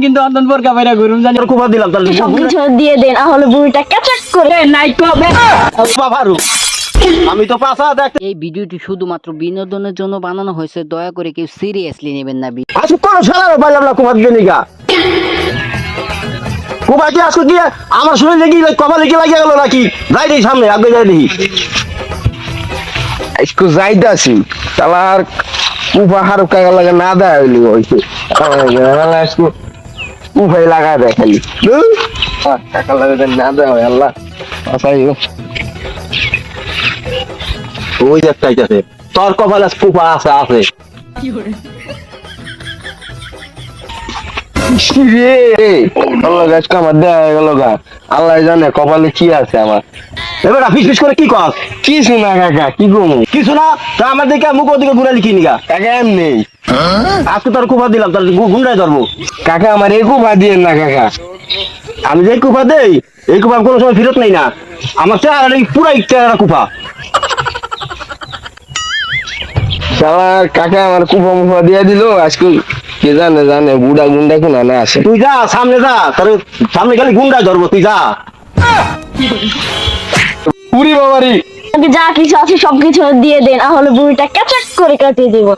কিন্তু অন্তন বোরকা বাইরা ঘুরুম জানি কুপা দিলাম তাহলে সবকিছু দিয়ে দেন তাহলে বুড়িটা ক্যাচাক করে নাই কবে বাবারু আমি তো পাছা দেখ। এই ভিডিওটি শুধুমাত্র বিনোদনের জন্য বানানো হয়েছে, দয়া করে কেউ সিরিয়াসলি নেবেন না। আজকে কোন শালার পাইলাম না কুপা দিয়ে নিগা কুপা কি আজকে কি আমার শরীরে দেখি কপালে কি লাগিয়ে গেল নাকি? যাই দেখি সামনে আগে যাই দেখি इसको जायदा सी सालार ऊपर का लगा नादा है लियो इसे वाला इसको ऊपर लगा दे खाली का लगा नादा है अल्लाह ऐसा ही ওই একটাই আছে তোর কপালে কুপা আছে আছে রে আল্লাহ গাছ কা মধ্যে আয় গেল গা আল্লাহ জানে কপালে কি আছে আমার। এবার ফিস ফিস করে কি কস? কিছু না কাকা কি গমু কিছু না তো আমার দিকে মুখ ওদিকে ঘুরে লিখি নিগা কাকা এমনি আজকে তোর কুপা দিলাম তার গুন্ডায় ধরবো। কাকা আমার এই কুপা দিয়ে না কাকা, আমি যে কুপা দেই এই কুপা কোনো সময় ফেরত নেই না, আমার চেহারা পুরাই চেহারা কুপা। সালার কাকা আমার কুপা মুফা দিয়ে দিল আজকে কে জানে জানে বুড়া গুন্ডা কোন না আসে। তুই যা সামনে যা, তোর সামনে খালি গুন্ডায় ধরবো, তুই যা। পুরি বাবারি যা কিছু আছে সবকিছু দিয়ে দেন তাহলে বুড়িটা ক্যাচাক করে কাটিয়ে দিব।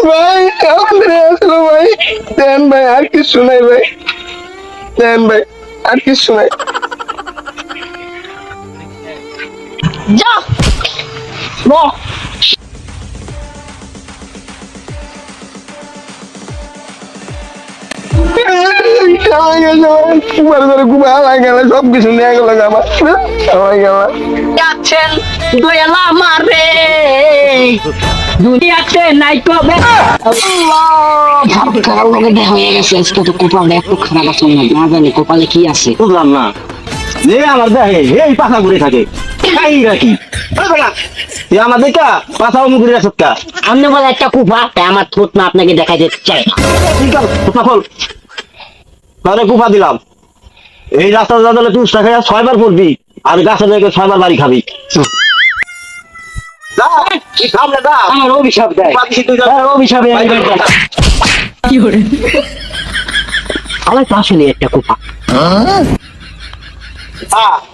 ভাই আমাদের আসলো ভাই দেন ভাই আর কিছু নাই ভাই দেন ভাই আর কিছু নাই। যা বল সব কিছু নিয়ে গেল আমার গেল যাচ্ছেন দয়ালা আমারে দুনিয়াতে নাই কবে খারাপ লগে দেখা হয়ে গেছে। আজকে তো কপালটা একটু খারাপ আছে না জানি কপালে কি আছে। বুঝলাম না যে আমার দেখে এই পাখা ঘুরে থাকে খাই রাখি তুই আমার দেখা পাছাও মুখ ঘুরে রাখা আপনি বলে একটা কুফা তাই আমার ঠোঁট না আপনাকে দেখাইতে চাই না। খোল তাহলে কুপা দিলাম। এই রাস্তা যাতে তুই খাই 6 বার পড়বি আর গাছে দেখে 6 বার বাড়ি খাবি। সামনে যা আমার অভিশাপ দেয় অভিশাপে কি করে আমার পাশে নেই একটা কুফা।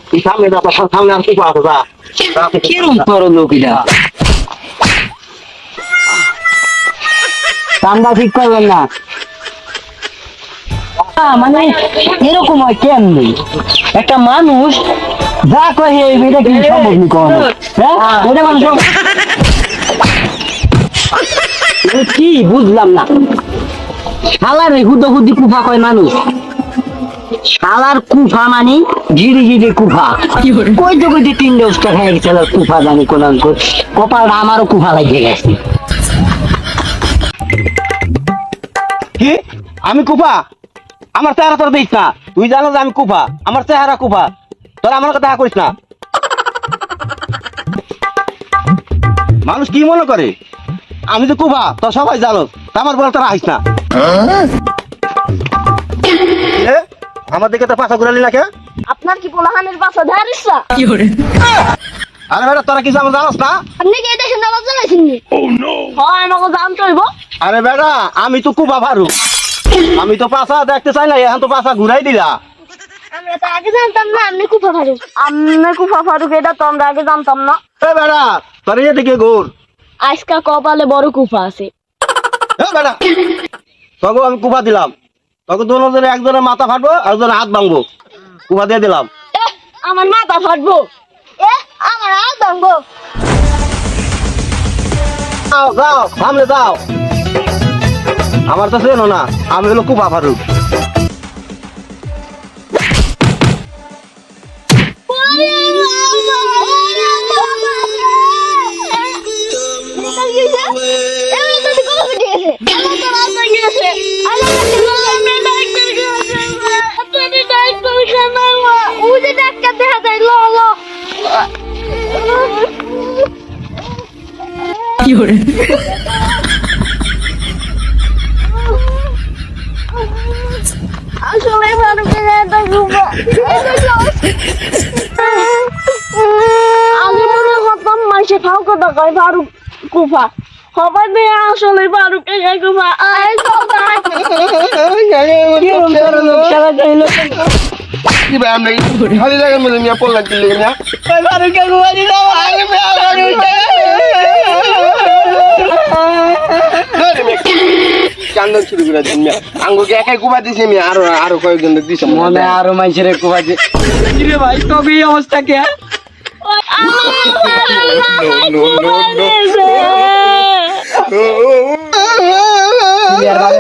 তুই সামনে যা, সামনে আর কুপা আছে যা। কিরম করো লোকিটা ঠান্ডা ঠিক করবেন না মানে এরকম হয় কেমনি একটা মানুষ যা কহে এটা কি সম্ভব নি কোন এটা মানুষ কি বুঝলাম না। শালার হুদ্দ হুদ্দি কুফা কয় মানুষ, শালার কুফা মানে গিরি গিরি কুফা কইতে কইতে 3 দশটা খেয়ে গেছে কুফা জানি কোন কপালটা আমারও কুফা লাগিয়ে গেছে। কি আমি কুপা? আমার চেহারা তোর দিস না, তুই জানো যে আমি কুপা, আমার চেহারা কুপা, তোর আমার কথা করিস না। মানুষ কি মনে করে আমি তো কুপা, তোর সবাই জানো, আমার বলে তোরা আইস না। আমার দিকে তো পাশা ঘুরালি না কে? আপনার কি পোলাহানের পাশা ধারিসা আরে বেটা তোরা কিছু আমার জানোস না? আপনি কি এটা শুনে আবার জানাইছেন নি? হয় আমাকে জান চলবো। আরে বেটা আমি তো কুপা ভারু, আমি তো পাশা দেখতে চাই না, এখন তো পাশা ঘুরাই দিলা। আমরা তো আগে জানতাম না আপনি কুফা ফারুক। আপনি কুফা ফারুক এটা তো আমরা আগে জানতাম না। এ বেটা তোর এদিকে ঘুর। আজকা কপালে বড় কুফা আছে। এ বেটা তখন আমি কুপা দিলাম, তখন দুজনে একজনের মাথা ফাটবো একজনের হাত ভাঙবো, কুপা দিয়ে দিলাম। আমার মাথা ফাটবো, আমার হাত ভাঙবো। যাও যাও সামনে যাও, আমার তো চেনো না, আমি হলো কুপা ফারুক। কি করে আসলে ফারুকের এটা কুফা। আগে মনে করতাম মাসে খাও কথা কয় ফারুক কুফা, সবাই আসলে ফারুকের কুফা। কি ভাই আমরা খালি জায়গার মধ্যে মিয়া পড়লাম কি লেগে মিয়া ফারুককে ঘুমা দিতে কান্দন শুরু করে দিন মিয়া আঙ্গুকে একাই কুবা দিছে মিয়া আরো কয়েকজন দিছে মনে আরো মানুষের কুফা দিয়ে কিরে ভাই তবে এই অবস্থা কে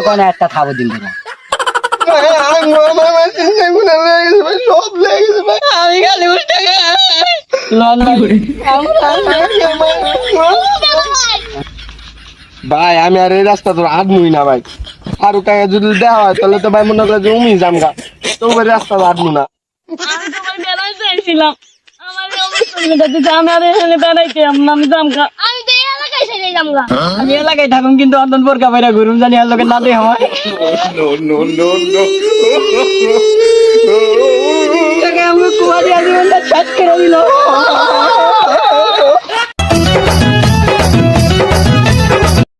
কোন একটা খাবো দিন না সব লেগেছে ভাই আমি খালি উল্টা ভাই আমি আর এই রাস্তা তো আটমুই না ভাই ফারুক কাকা যদি দেওয়া হয় তাহলে তো ভাই মনে করে যে উমি জামগা তো ওই রাস্তা তো আটমু না আমি তোমার বেলায় চাইছিলাম আমার এই অবস্থা মেটাতে আমি আর এখানে বেড়াইতে আমি জামগা আমি তো এই এলাকায় ছেড়ে জামগা আমি এলাকায় থাকুন কিন্তু অন্তন বোরকা বাইরা ঘুরুম জানি আর লোকের না দেয় হয় আমরা কুয়া দিয়ে জীবনটা শেষ করে দিল